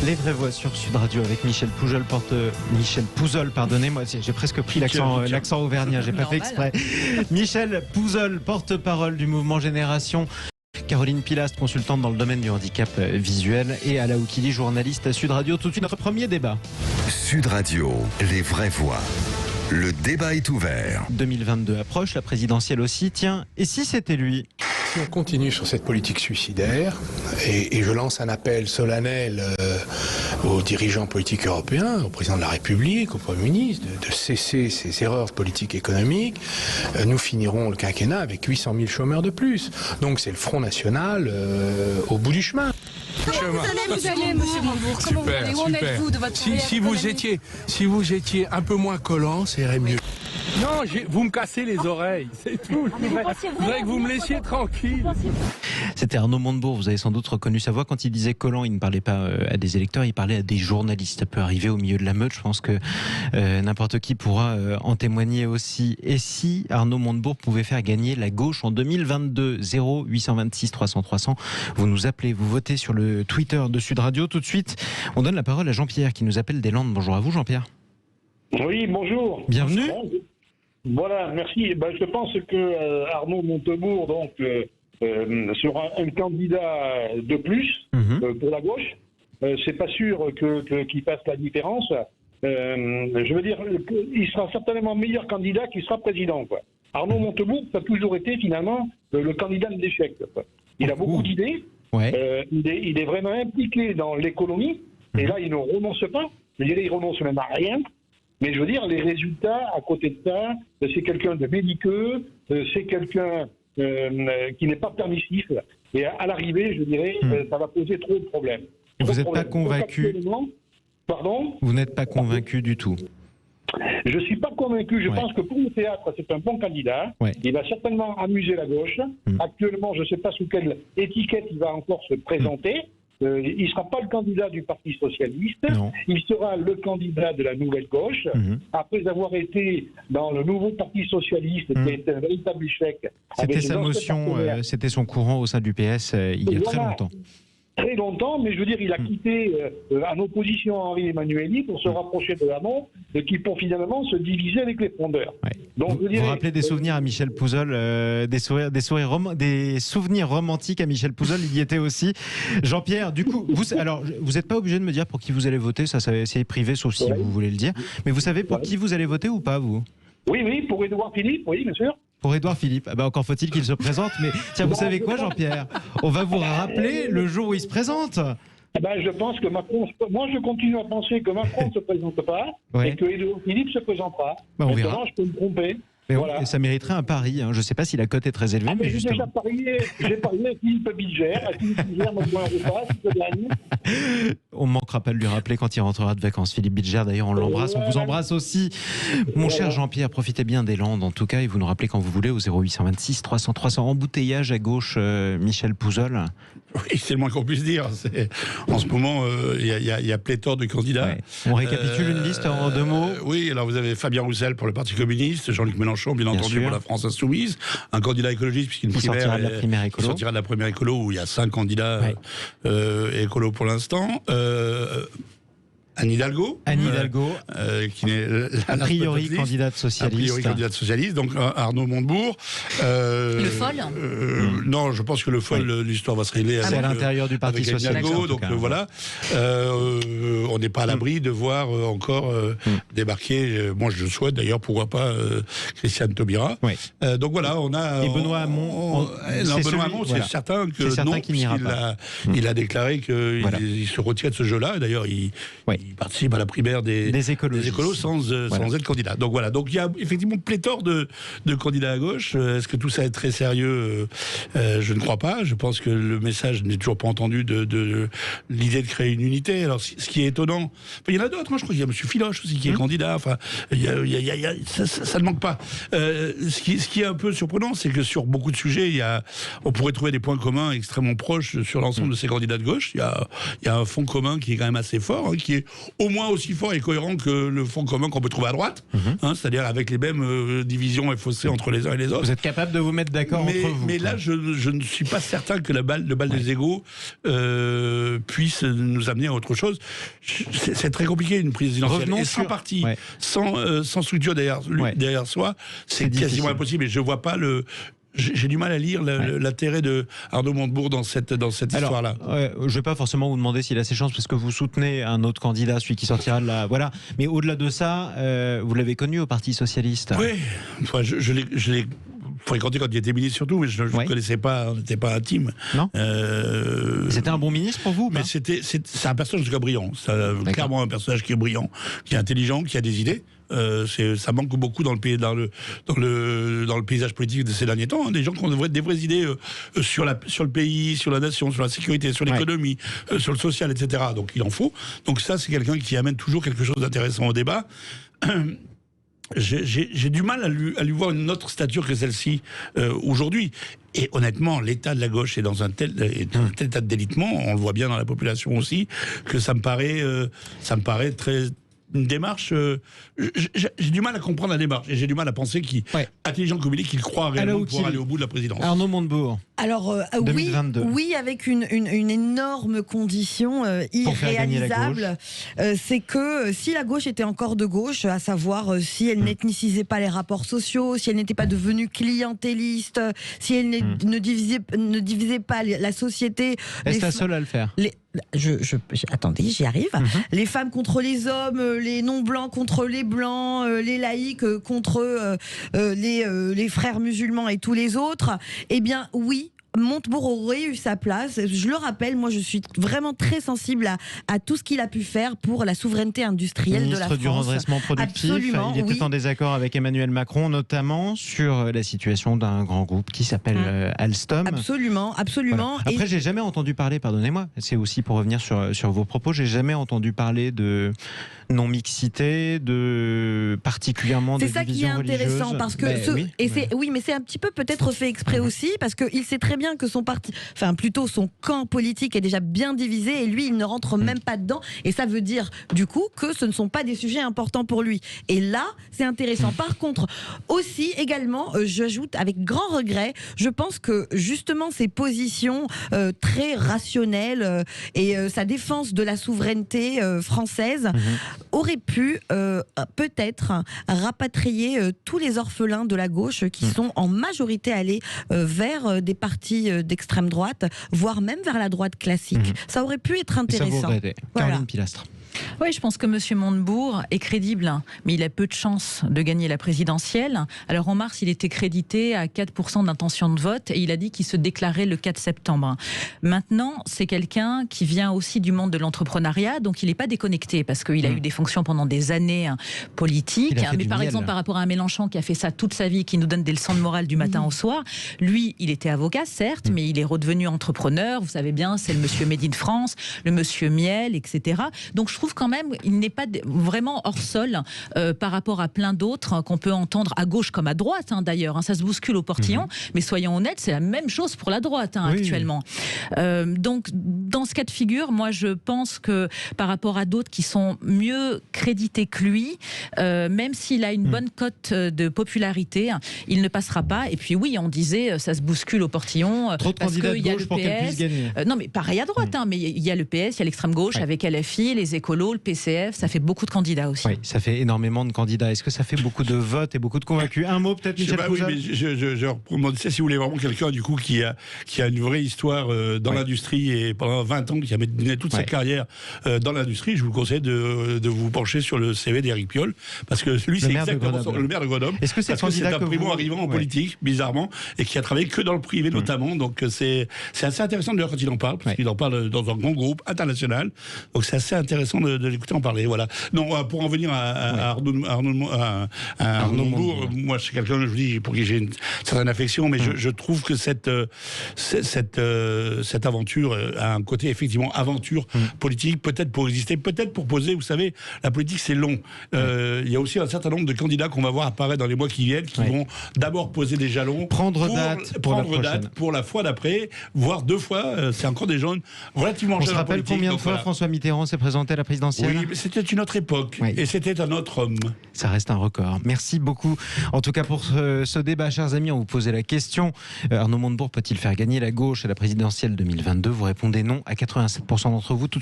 Les vraies voix sur Sud Radio avec Michel Pouzol, pardonnez-moi, j'ai presque pris l'accent auvergnat, j'ai pas fait exprès. Michel Pouzol, porte-parole du mouvement Génération. Caroline Pilastre, consultante dans le domaine du handicap visuel, et Ala Oukili, journaliste à Sud Radio. Tout de suite, notre premier débat. Sud Radio, les vraies voix. Le débat est ouvert. 2022 approche, la présidentielle aussi. Tiens, et si c'était lui ? Si on continue sur cette politique suicidaire, et je lance un appel solennel aux dirigeants politiques européens, au président de la République, au Premier ministre, de cesser ces erreurs politiques économiques, nous finirons le quinquennat avec 800 000 chômeurs de plus. Donc c'est le Front National au bout du chemin. Comment vous allez, monsieur Montebourg? Comment vous allez? Où en êtes-vous de votre carrière? Si vous étiez un peu moins collant, ça irait mieux. Non, vous me cassez les oreilles, c'est tout. Je voudrais que vous me laissiez tranquille. C'était Arnaud Montebourg, vous avez sans doute reconnu sa voix. Quand il disait collant, il ne parlait pas à des électeurs, il parlait à des journalistes. Ça peut arriver au milieu de la meute, je pense que n'importe qui pourra en témoigner aussi. Et si Arnaud Montebourg pouvait faire gagner la gauche en 2022, 0826 300 300, vous nous appelez, vous votez sur le Twitter de Sud Radio. Tout de suite, on donne la parole à Jean-Pierre qui nous appelle des Landes. Bonjour à vous, Jean-Pierre. Oui, bonjour. Bienvenue. Voilà, merci. Je pense que Arnaud Montebourg sera un candidat de plus pour la gauche. C'est pas sûr qu'il fasse la différence. Je veux dire, il sera certainement meilleur candidat qu'il sera président, quoi. Arnaud Montebourg, ça a toujours été finalement le candidat de l'échec, quoi. Il a beaucoup d'idées. Ouais. Il est vraiment impliqué dans l'économie. Et là, il ne renonce pas. Je dirais, il renonce même à rien. Mais je veux dire, les résultats, à côté de ça, c'est quelqu'un de belliqueux, c'est quelqu'un qui n'est pas permissif. Et à l'arrivée, je dirais, ça va poser trop de problèmes. Vous n'êtes pas convaincu? Pardon? Vous n'êtes pas convaincu du tout? Je ne suis pas convaincu. Je pense que pour le théâtre, c'est un bon candidat. Ouais. Il va certainement amuser la gauche. Actuellement, je ne sais pas sous quelle étiquette il va encore se présenter. Il ne sera pas le candidat du Parti Socialiste, il sera le candidat de la Nouvelle Gauche, après avoir été dans le nouveau Parti Socialiste, qui est un véritable échec. C'était sa motion, c'était son courant au sein du PS il y a très longtemps. Très longtemps, mais je veux dire, il a quitté en opposition à Henri Emmanuelli pour se rapprocher de Hamon, qui pour finalement se diviser avec les frondeurs. Ouais. Donc, vous rappelez des souvenirs à Michel Pouzol, des souvenirs romantiques à Michel Pouzol, il y était aussi. Jean-Pierre, du coup, vous n'êtes pas obligé de me dire pour qui vous allez voter, ça c'est privé, sauf si vous voulez le dire. Mais vous savez pour qui vous allez voter ou pas, vous? Oui, pour Édouard Philippe, oui, bien sûr. Pour Édouard Philippe, encore faut-il qu'il se présente. Mais tiens, vous savez quoi, Jean-Pierre? On va vous rappeler le jour où il se présente. Je pense que Macron... Moi, je continue à penser que Macron ne se présente pas et que Édouard Philippe se présentera. On verra. Je peux me tromper. Mais voilà. Ça mériterait un pari. Je ne sais pas si la cote est très élevée. Mais j'ai déjà parié avec Philippe Bilger. Moi, je repas, si je gagne. On ne manquera pas de lui rappeler quand il rentrera de vacances. Philippe Bilger, d'ailleurs, on l'embrasse. On vous embrasse aussi. Mon cher Jean-Pierre, profitez bien des Landes, en tout cas, et vous nous rappelez quand vous voulez au 0826 300 300. Embouteillage à gauche, Michel Pouzol. Oui, c'est le moins qu'on puisse dire. En ce moment, il y a pléthore de candidats. Ouais. On récapitule une liste en 2 mots. Oui, alors vous avez Fabien Roussel pour le Parti communiste, Jean-Luc Mélenchon, bien entendu, pour la France insoumise, un candidat écologiste, puisqu'il sortira de la primaire écolo. Il sortira de la première écolo, où il y a 5 candidats écolos pour l'instant. Anne Hidalgo, qui est a priori candidate socialiste. Donc Arnaud Montebourg. Le folle Non, je pense que le folle, l'histoire va se régler à l'intérieur du Parti socialiste. Donc voilà, on n'est pas à l'abri de voir encore débarquer. Moi, je souhaite d'ailleurs, pourquoi pas Christiane Taubira. Oui. Donc voilà, on a. Et Benoît Hamon. Benoît Hamon, c'est certain que non, il a déclaré qu'il se retire de ce jeu-là. D'ailleurs, il participe à la primaire des écolos sans être candidat. Donc voilà, donc il y a effectivement pléthore de candidats à gauche. Est-ce que tout ça est très sérieux? Je ne crois pas. Je pense que le message n'est toujours pas entendu de l'idée de créer une unité. Alors ce qui est étonnant, il y en a d'autres, je crois qu'il y a M. Filoche aussi qui est candidat. Enfin, ça ne manque pas. Ce qui est un peu surprenant, c'est que sur beaucoup de sujets, on pourrait trouver des points communs extrêmement proches sur l'ensemble de ces candidats de gauche. Il y a un fond commun qui est quand même assez fort, qui est au moins aussi fort et cohérent que le front commun qu'on peut trouver à droite, c'est-à-dire avec les mêmes divisions et fossés entre les uns et les autres. Vous êtes capable de vous mettre d'accord entre vous. Mais là, je ne suis pas certain que le bal des égos puisse nous amener à autre chose. C'est très compliqué une présidentielle. Et sans parti, sans structure derrière soi, c'est quasiment impossible. Et je vois pas j'ai du mal à lire l'intérêt de Arnaud Montebourg dans cette histoire-là. Je ne vais pas forcément vous demander s'il a ses chances, parce que vous soutenez un autre candidat, celui qui sortira de la... Voilà. Mais au-delà de ça, vous l'avez connu au Parti Socialiste. Oui, enfin, je l'ai fréquenté quand il était ministre surtout, mais je ne connaissais pas, on n'était pas intime. Non. C'était un bon ministre pour vous? Mais c'est un personnage brillant. C'est clairement un personnage qui est brillant, qui est intelligent, qui a des idées. Ça manque beaucoup dans le paysage politique de ces derniers temps, des gens qui ont des vraies idées sur le pays, sur la nation, sur la sécurité, sur l'économie, sur le social, etc. Donc il en faut. Donc ça, c'est quelqu'un qui amène toujours quelque chose d'intéressant au débat. J'ai du mal à lui voir une autre stature que celle-ci aujourd'hui. Et honnêtement, l'état de la gauche est dans un tel état de délitement, on le voit bien dans la population aussi, que ça me paraît très... Une démarche, j'ai du mal à comprendre la démarche, et j'ai du mal à penser intelligent comme il est, qu'il croit réellement pouvoir aller au bout de la présidence. Arnaud Montebourg. Alors oui, avec une énorme condition irréalisable, c'est que si la gauche était encore de gauche, à savoir si elle n'ethnicisait pas les rapports sociaux, si elle n'était pas devenue clientéliste, si elle ne divisait pas la société... Est-ce la seule à le faire? Attendez, j'y arrive. Les femmes contre les hommes, les non-blancs contre les blancs, les laïcs contre les frères musulmans et tous les autres. Eh bien, oui, Montebourg aurait eu sa place. Je le rappelle, moi je suis vraiment très sensible à tout ce qu'il a pu faire pour la souveraineté industrielle de la France. Ministre du redressement productif. Absolument, il était en désaccord avec Emmanuel Macron, notamment sur la situation d'un grand groupe qui s'appelle Alstom. Absolument. Voilà. Après, j'ai jamais entendu parler, pardonnez-moi, c'est aussi pour revenir sur vos propos, j'ai jamais entendu parler de non-mixité, de particulièrement de division religieuse. C'est ça qui est intéressant, parce que mais c'est un petit peu peut-être fait exprès aussi, parce qu'il sait très bien que son parti, enfin plutôt son camp politique est déjà bien divisé, et lui il ne rentre même pas dedans, et ça veut dire du coup que ce ne sont pas des sujets importants pour lui. Et là, c'est intéressant. Par contre, aussi également, j'ajoute avec grand regret, je pense que justement ces positions très rationnelles et sa défense de la souveraineté française aurait pu peut-être rapatrier tous les orphelins de la gauche qui sont en majorité allés vers des partis d'extrême droite, voire même vers la droite classique. Ça aurait pu être intéressant. Ça vous regrettez. Caroline Pilastre. Oui, je pense que M. Montebourg est crédible, mais il a peu de chances de gagner la présidentielle. Alors en mars, il était crédité à 4% d'intention de vote, et il a dit qu'il se déclarait le 4 septembre. Maintenant, c'est quelqu'un qui vient aussi du monde de l'entrepreneuriat, donc il n'est pas déconnecté, parce qu'il a eu des fonctions pendant des années politiques. Mais par exemple, par rapport à un Mélenchon qui a fait ça toute sa vie, qui nous donne des leçons de morale du matin au soir, lui, il était avocat, certes, mais il est redevenu entrepreneur. Vous savez bien, c'est le monsieur Made in France, le monsieur Miel, etc. Donc je trouve quand même il n'est pas vraiment hors sol par rapport à plein d'autres qu'on peut entendre à gauche comme à droite, d'ailleurs. Ça se bouscule au portillon, mais soyons honnêtes, c'est la même chose pour la droite actuellement. Donc, dans ce cas de figure, moi, je pense que par rapport à d'autres qui sont mieux crédités que lui, même s'il a une bonne cote de popularité, il ne passera pas. Et puis oui, on disait, ça se bouscule au portillon. Trop de candidats de gauche pour qu'elle puisse gagner. Non, mais pareil à droite, mais il y a le PS, il y a l'extrême gauche avec LFI, les écolos, le PCF, ça fait beaucoup de candidats aussi. Oui, ça fait énormément de candidats. Est-ce que ça fait beaucoup de votes et beaucoup de convaincus? Un mot peut-être, Michel Poujade. Oui, mais je reprends, si vous voulez vraiment quelqu'un du coup qui a une vraie histoire dans l'industrie, et pendant 20 ans qui a mené toute sa carrière dans l'industrie, je vous conseille de vous pencher sur le CV d'Éric Piolle, parce que lui c'est exactement le maire de Grenoble. Est-ce que c'est un primo arrivant en politique, bizarrement, et qui a travaillé que dans le privé notamment. Donc c'est assez intéressant d'ailleurs quand il en parle, parce qu'il en parle dans un grand groupe international. Donc c'est assez intéressant de l'écouter en parler. Voilà. Non, pour en venir à Arnaud Montebourg, moi c'est quelqu'un, je vous dis, pour qui j'ai une certaine affection, mais je trouve que cette aventure a un côté effectivement aventure politique, peut-être pour exister, peut-être pour poser. Vous savez, la politique c'est long. Il y a aussi un certain nombre de candidats qu'on va voir apparaître dans les mois qui viennent, qui vont d'abord poser des jalons, prendre date pour la fois d'après, voire 2 fois. C'est encore des gens relativement jeunes. On se rappelle combien de fois François Mitterrand s'est présenté à la présidence présidentielle? Oui, mais c'était une autre époque. Oui. Et c'était un autre homme. Ça reste un record. Merci beaucoup. En tout cas, pour ce débat, chers amis, on vous posait la question. Arnaud Montebourg peut-il faire gagner la gauche à la présidentielle 2022? Vous répondez non à 87% d'entre vous. Tout